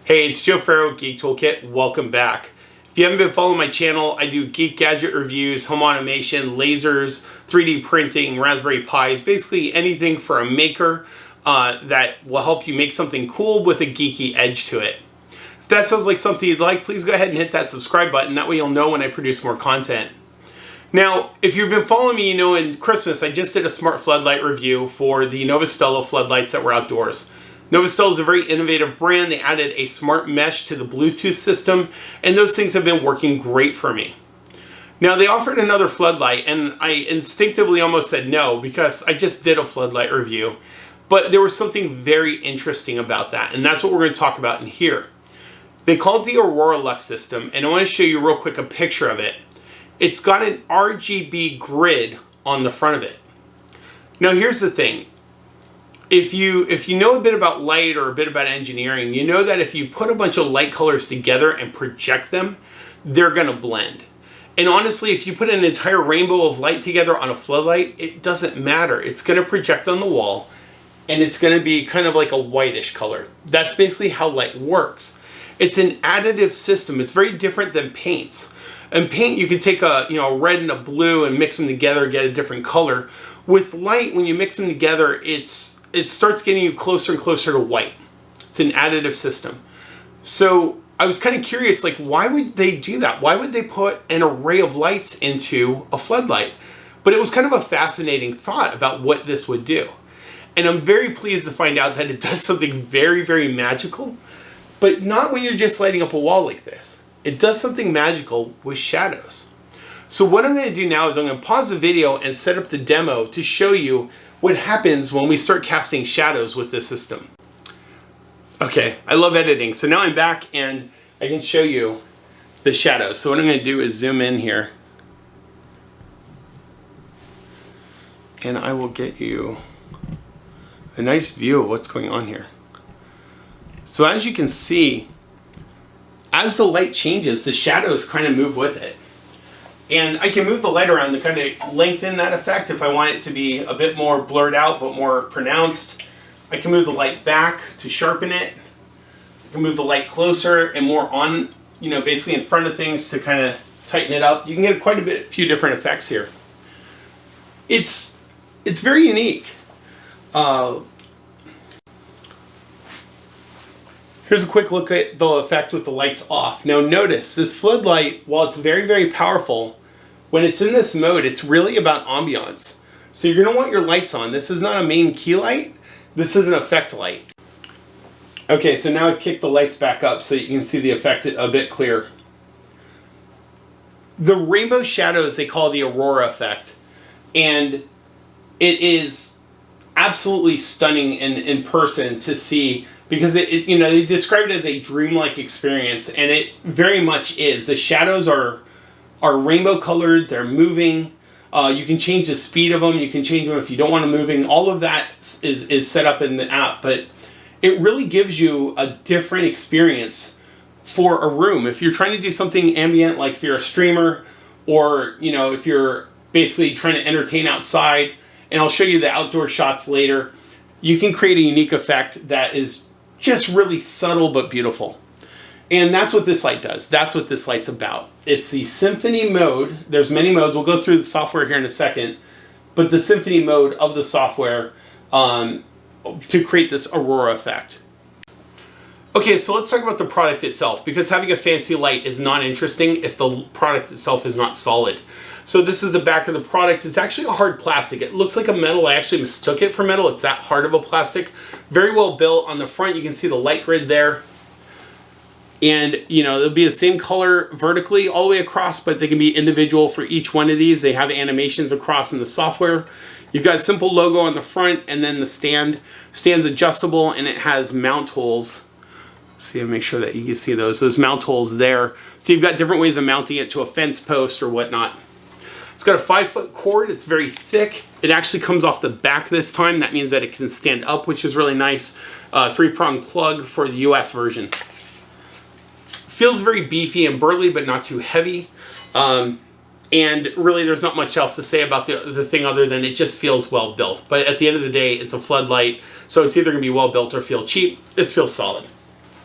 Hey, it's Joe Farro Geek Toolkit. Welcome back. If you haven't been following my channel, I do geek gadget reviews, home automation, lasers, 3D printing, Raspberry Pis, basically anything for a maker that will help you make something cool with a geeky edge to it. If that sounds like something you'd like, please go ahead and hit that subscribe button. That way you'll know when I produce more content. Now, if you've been following me, you know in Christmas I just did a smart floodlight review for the Novostella floodlights that were outdoors. Novostella is a very innovative brand. They added a smart mesh to the Bluetooth system, and those things have been working great for me. Now, they offered another floodlight, and I instinctively almost said no because I just did a floodlight review. But there was something very interesting about that, and that's what we're going to talk about in here. They call it the AuroraLux system, and I want to show you real quick a picture of it. It's got an RGB grid on the front of it. Now, here's the thing. If you know a bit about light or a bit about engineering, you know that if you put a bunch of light colors together and project them, they're going to blend. And honestly, if you put an entire rainbow of light together on a floodlight, it doesn't matter. It's going to project on the wall, and it's going to be kind of like a whitish color. That's basically how light works. It's an additive system. It's very different than paints. In paint, you can take a red and a blue and mix them together, get a different color. With light, when you mix them together, it starts getting you closer and closer to white. It's an additive system. So I was kind of curious, like, why would they do that? Why would they put an array of lights into a floodlight? But it was kind of a fascinating thought about what this would do. And I'm very pleased to find out that it does something very, very magical, but not when you're just lighting up a wall like this. It does something magical with shadows. So what I'm going to do now is I'm going to pause the video and set up the demo to show you what happens when we start casting shadows with this system. Okay, I love editing. So now I'm back and I can show you the shadows. So what I'm going to do is zoom in here. And I will get you a nice view of what's going on here. So as you can see, as the light changes, the shadows kind of move with it. And I can move the light around to kind of lengthen that effect if I want it to be a bit more blurred out but more pronounced. I can move the light back to sharpen it. I can move the light closer and more on, basically in front of things to kind of tighten it up. You can get quite a few different effects here. It's very unique. Here's a quick look at the effect with the lights off. Now notice, this floodlight, while it's very, very powerful, when it's in this mode, it's really about ambiance. So you're going to want your lights on. This is not a main key light. This is an effect light. Okay, so now I've kicked the lights back up so you can see the effect a bit clearer. The rainbow shadows they call the Aurora effect. And it is absolutely stunning in person to see, because they describe it as a dreamlike experience, and it very much is. The shadows are rainbow colored, they're moving. You can change the speed of them, you can change them if you don't want them moving. All of that is set up in the app, but it really gives you a different experience for a room. If you're trying to do something ambient, like if you're a streamer, or if you're basically trying to entertain outside, and I'll show you the outdoor shots later, you can create a unique effect that is just really subtle but beautiful. And that's what this light does. That's what this light's about. It's the Symphony mode. There's many modes. We'll go through the software here in a second. But the Symphony mode of the software to create this Aurora effect. Okay, so let's talk about the product itself, because having a fancy light is not interesting if the product itself is not solid. So this is the back of the product. It's actually a hard plastic. It looks like a metal. I actually mistook it for metal. It's that hard of a plastic. Very well built. On the front, you can see the light grid there. And, it'll be the same color vertically all the way across, but they can be individual for each one of these. They have animations across in the software. You've got a simple logo on the front, and then the stand's adjustable, and it has mount holes. See, make sure that you can see those mount holes there. So you've got different ways of mounting it to a fence post or whatnot. It's got a 5-foot cord. It's very thick. It actually comes off the back this time. That means that it can stand up, which is really nice. 3-prong plug for the US version. Feels very beefy and burly, but not too heavy. And really, there's not much else to say about the thing other than it just feels well built. But at the end of the day, it's a floodlight, so it's either going to be well built or feel cheap. This feels solid.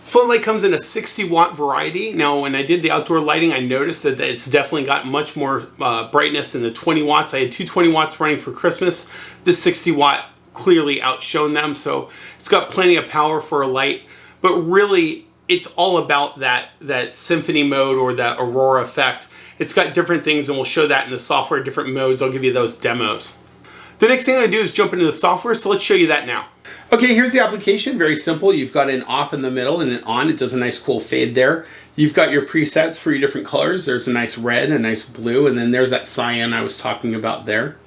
Floodlight comes in a 60-watt variety. Now, when I did the outdoor lighting, I noticed that it's definitely got much more brightness than the 20 watts. I had two 20 watts running for Christmas. This 60 watt clearly outshone them, so it's got plenty of power for a light. But really, it's all about that Symphony mode or that Aurora effect. It's got different things, and we'll show that in the software, different modes. I'll give you those demos. The next thing I do is jump into the software, so let's show you that now. Okay, here's the application. Very simple. You've got an off in the middle and an on. It does a nice cool fade there. You've got your presets for your different colors. There's a nice red, a nice blue, and then there's that cyan I was talking about there.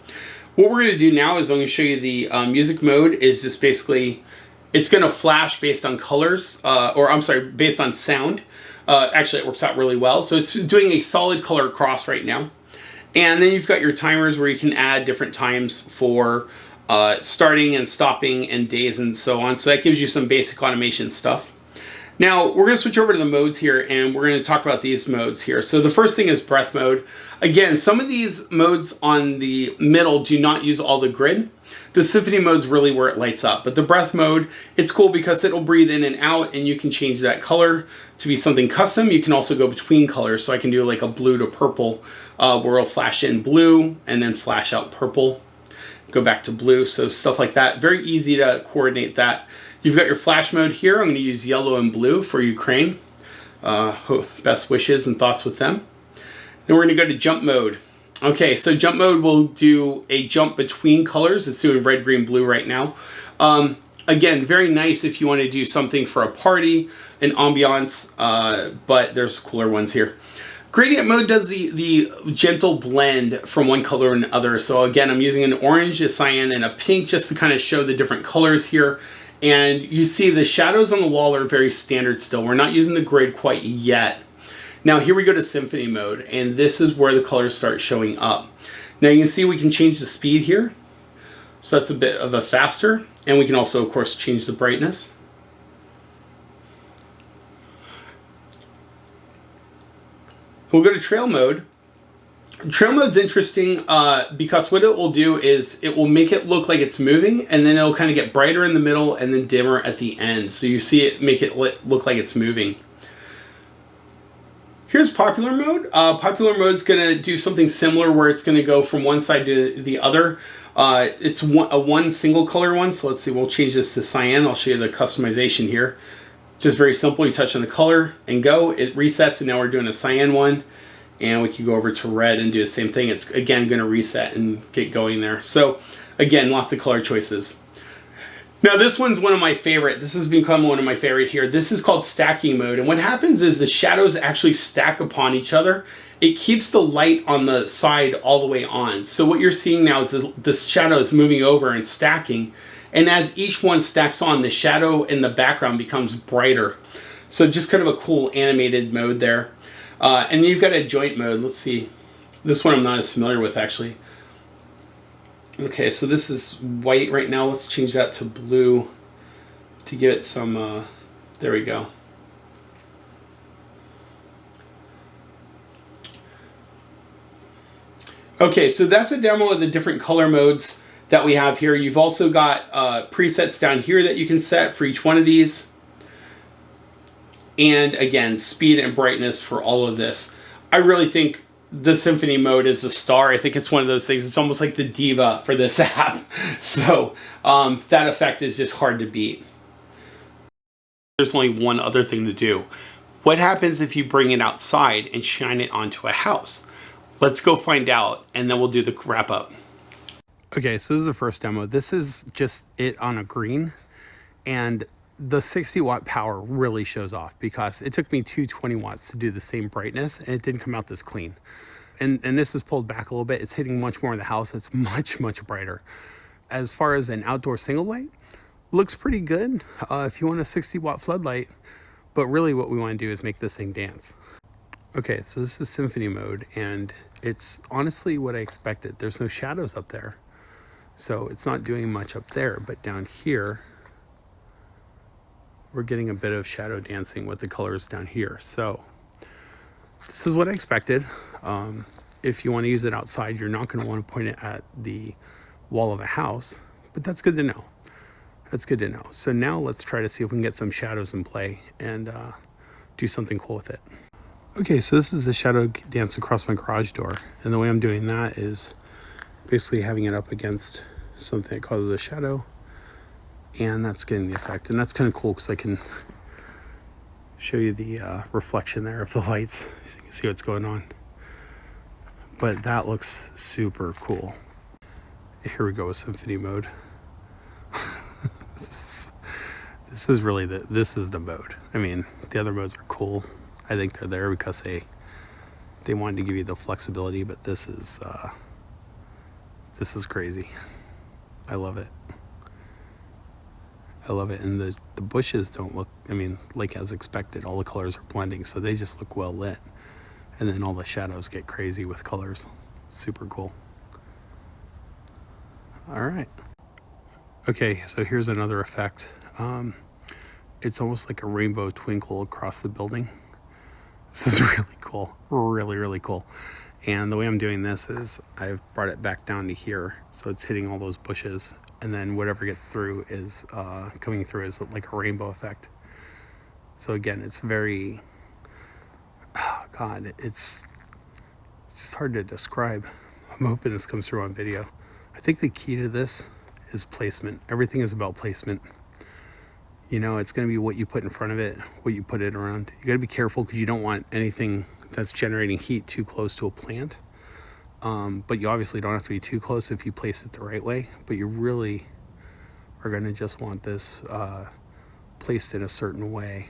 What we're going to do now is I'm going to show you the music mode is just basically, it's going to flash based on colors, or I'm sorry, based on sound. Actually, it works out really well. So it's doing a solid color across right now. And then you've got your timers where you can add different times for starting and stopping and days and so on. So that gives you some basic automation stuff. Now we're going to switch over to the modes here, and we're going to talk about these modes here. So the first thing is breath mode. Again, some of these modes on the middle do not use all the grid. The Symphony mode's really where it lights up, but the breath mode, it's cool because it'll breathe in and out, and you can change that color to be something custom. You can also go between colors, so I can do like a blue to purple, where it'll flash in blue and then flash out purple, go back to blue, so stuff like that. Very easy to coordinate that. You've got your flash mode here. I'm going to use yellow and blue for Ukraine. Best wishes and thoughts with them. Then we're going to go to jump mode. Okay, so jump mode will do a jump between colors. It's doing red, green, blue right now. Again, very nice if you want to do something for a party, an ambiance, but there's cooler ones here. Gradient mode does the gentle blend from one color and another. So again, I'm using an orange, a cyan, and a pink just to kind of show the different colors here. And you see the shadows on the wall are very standard still. We're not using the grid quite yet. Now here we go to Symphony mode, and this is where the colors start showing up. Now you can see we can change the speed here. So that's a bit of a faster, and we can also, of course, change the brightness. We'll go to trail mode. Trail mode's interesting because what it will do is it will make it look like it's moving, and then it'll kind of get brighter in the middle and then dimmer at the end. So you see it make it look like it's moving. Here's popular mode. Popular mode is going to do something similar where it's going to go from one side to the other. It's one single color one. So let's see, we'll change this to cyan. I'll show you the customization here. Just very simple. You touch on the color and go. It resets, and now we're doing a cyan one. And we can go over to red and do the same thing. It's again going to reset and get going there. So again, lots of color choices. Now this one's one of my favorite. This has become one of my favorite here. This is called stacking mode. And what happens is the shadows actually stack upon each other. It keeps the light on the side all the way on. So what you're seeing now is the shadow is moving over and stacking. And as each one stacks on, the shadow in the background becomes brighter. So just kind of a cool animated mode there. And then you've got a joint mode. Let's see. This one I'm not as familiar with, actually. Okay, so this is white right now. Let's change that to blue to give it some, there we go. Okay, so that's a demo of the different color modes that we have here. You've also got presets down here that you can set for each one of these. And again, speed and brightness for all of this. I really think the Symphony mode is a star. I think it's one of those things. It's almost like the diva for this app. So that effect is just hard to beat. There's only one other thing to do. What happens if you bring it outside and shine it onto a house? Let's go find out, and then we'll do the wrap up. Okay, so this is the first demo. This is just it on a green, and the 60 watt power really shows off because it took me 220 watts to do the same brightness, and it didn't come out this clean. And this is pulled back a little bit. It's hitting much more in the house. It's much, much brighter. As far as an outdoor single light, looks pretty good if you want a 60 watt floodlight, but really what we want to do is make this thing dance. Okay, so this is Symphony mode, and it's honestly what I expected. There's no shadows up there, so it's not doing much up there, but down here, we're getting a bit of shadow dancing with the colors down here. So this is what I expected. If you want to use it outside, you're not going to want to point it at the wall of a house, but that's good to know. That's good to know. So now let's try to see if we can get some shadows in play and do something cool with it. Okay, so this is the shadow dance across my garage door. And the way I'm doing that is basically having it up against something that causes a shadow. And that's getting the effect. And that's kind of cool because I can show you the reflection there of the lights. So you can see what's going on. But that looks super cool. Here we go with Symphony mode. This is really this is the mode. I mean, the other modes are cool. I think they're there because they wanted to give you the flexibility, but this is crazy. I love it. I love it. And the bushes don't look, I mean, like as expected, all the colors are blending, so they just look well lit. And then all the shadows get crazy with colors. Super cool. All right. Okay, so here's another effect. It's almost like a rainbow twinkle across the building. This is really cool. Really, really cool. And the way I'm doing this is I've brought it back down to here. So it's hitting all those bushes. And then whatever gets through is coming through as like a rainbow effect. So again, it's very, oh God, it's just hard to describe. I'm hoping this comes through on video. I think the key to this is placement. Everything is about placement. You know, it's going to be what you put in front of it, what you put it around. You got to be careful because you don't want anything that's generating heat too close to a plant. But you obviously don't have to be too close if you place it the right way. But you really are going to just want this placed in a certain way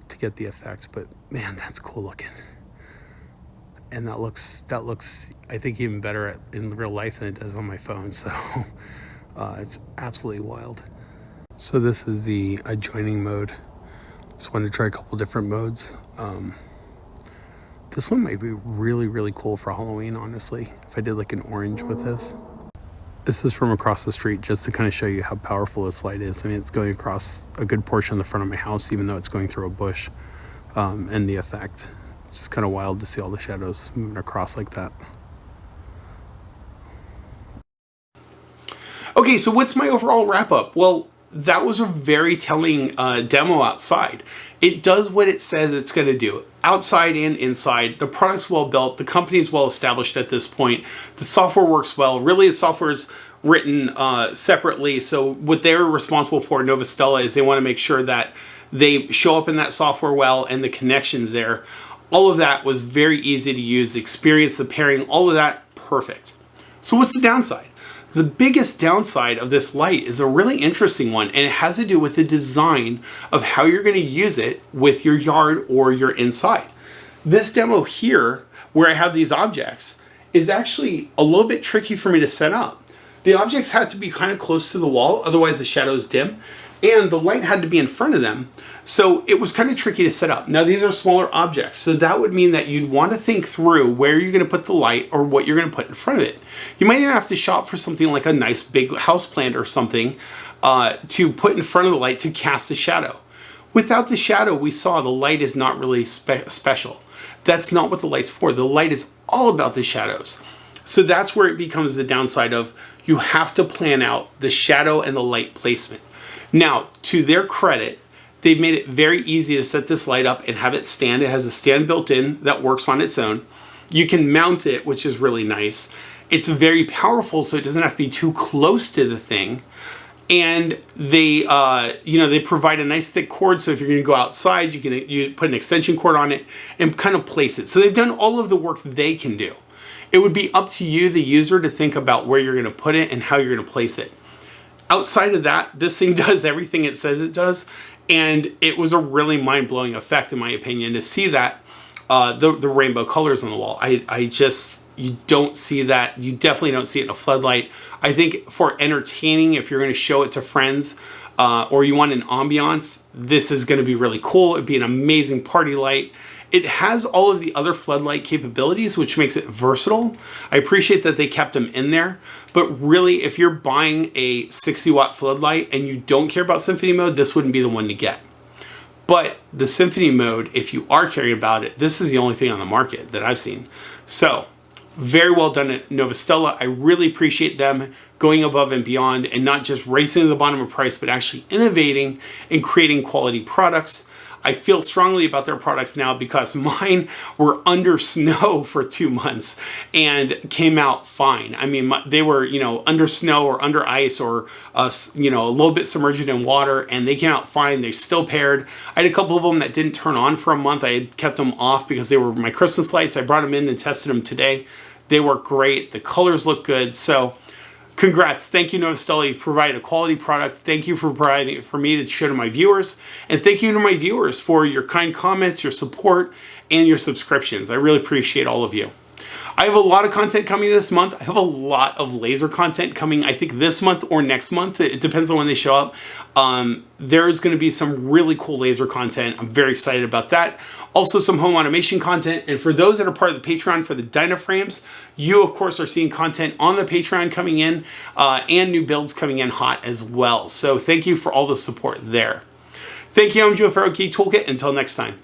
to get the effects. But man, that's cool looking. And that looks I think even better in real life than it does on my phone. So it's absolutely wild. So this is the adjoining mode. Just wanted to try a couple different modes. This one might be really, really cool for Halloween, honestly, if I did like an orange with this. This is from across the street, just to kind of show you how powerful this light is. I mean, it's going across a good portion of the front of my house, even though it's going through a bush. And the effect, it's just kind of wild to see all the shadows moving across like that. Okay, so what's my overall wrap up? Well, that was a very telling demo outside. It does what it says it's going to do. Outside and inside, the product's well built, the company's well established at this point, the software works well. Really, the software's written separately, so what they're responsible for, Novastella, is they want to make sure that they show up in that software well and the connections there. All of that was very easy to use, the experience, the pairing, all of that, perfect. So what's the downside? The biggest downside of this light is a really interesting one, and it has to do with the design of how you're going to use it with your yard or your inside. This demo here, where I have these objects, is actually a little bit tricky for me to set up. The objects had to be kind of close to the wall, otherwise the shadows dim, and the light had to be in front of them, so it was kind of tricky to set up. Now these are smaller objects, so that would mean that you'd want to think through where you're going to put the light or what you're going to put in front of it. You might even have to shop for something like a nice big house plant or something to put in front of the light to cast a shadow. Without the shadow, we saw the light is not really special. That's not what the light's for. The light is all about the shadows. So that's where it becomes the downside of you have to plan out the shadow and the light placement. Now, to their credit, they've made it very easy to set this light up and have it stand. It has a stand built in that works on its own. You can mount it, which is really nice. It's very powerful, so it doesn't have to be too close to the thing. And they, they provide a nice thick cord, so if you're going to go outside, you put an extension cord on it and kind of place it. So they've done all of the work they can do. It would be up to you, the user, to think about where you're going to put it and how you're going to place it. Outside of that, this thing does everything it says it does, and it was a really mind-blowing effect, in my opinion, to see that the rainbow colors on the wall. You don't see that. You definitely don't see it in a floodlight. I think for entertaining, if you're going to show it to friends or you want an ambiance, this is going to be really cool. It'd be an amazing party light. It has all of the other floodlight capabilities, which makes it versatile. I appreciate that they kept them in there, but really, if you're buying a 60-watt floodlight and you don't care about Symphony mode, this wouldn't be the one to get. But the Symphony mode, if you are caring about it, this is the only thing on the market that I've seen. So Very well done at Novastella. I really appreciate them going above and beyond and not just racing to the bottom of price, but actually innovating and creating quality products. I feel strongly about their products now because mine were under snow for 2 months and came out fine. I mean, they were, you know, under snow or under ice or, you know, a little bit submerged in water, and they came out fine. They still paired. I had a couple of them that didn't turn on for a month. I had kept them off because they were my Christmas lights. I brought them in and tested them today. They work great. The colors look good. So congrats. Thank you, Novostella. You provide a quality product. Thank you for providing it for me to show to my viewers. And thank you to my viewers for your kind comments, your support, and your subscriptions. I really appreciate all of you. I have a lot of content coming this month. I have a lot of laser content coming, I think this month or next month. It depends on when they show up. There's going to be some really cool laser content. I'm very excited about that. Also some home automation content. And for those that are part of the Patreon for the Dynaframes, you of course are seeing content on the Patreon coming in and new builds coming in hot as well. So thank you for all the support there. Thank you. I'm Farro GEEKTOOLKIT. Until next time.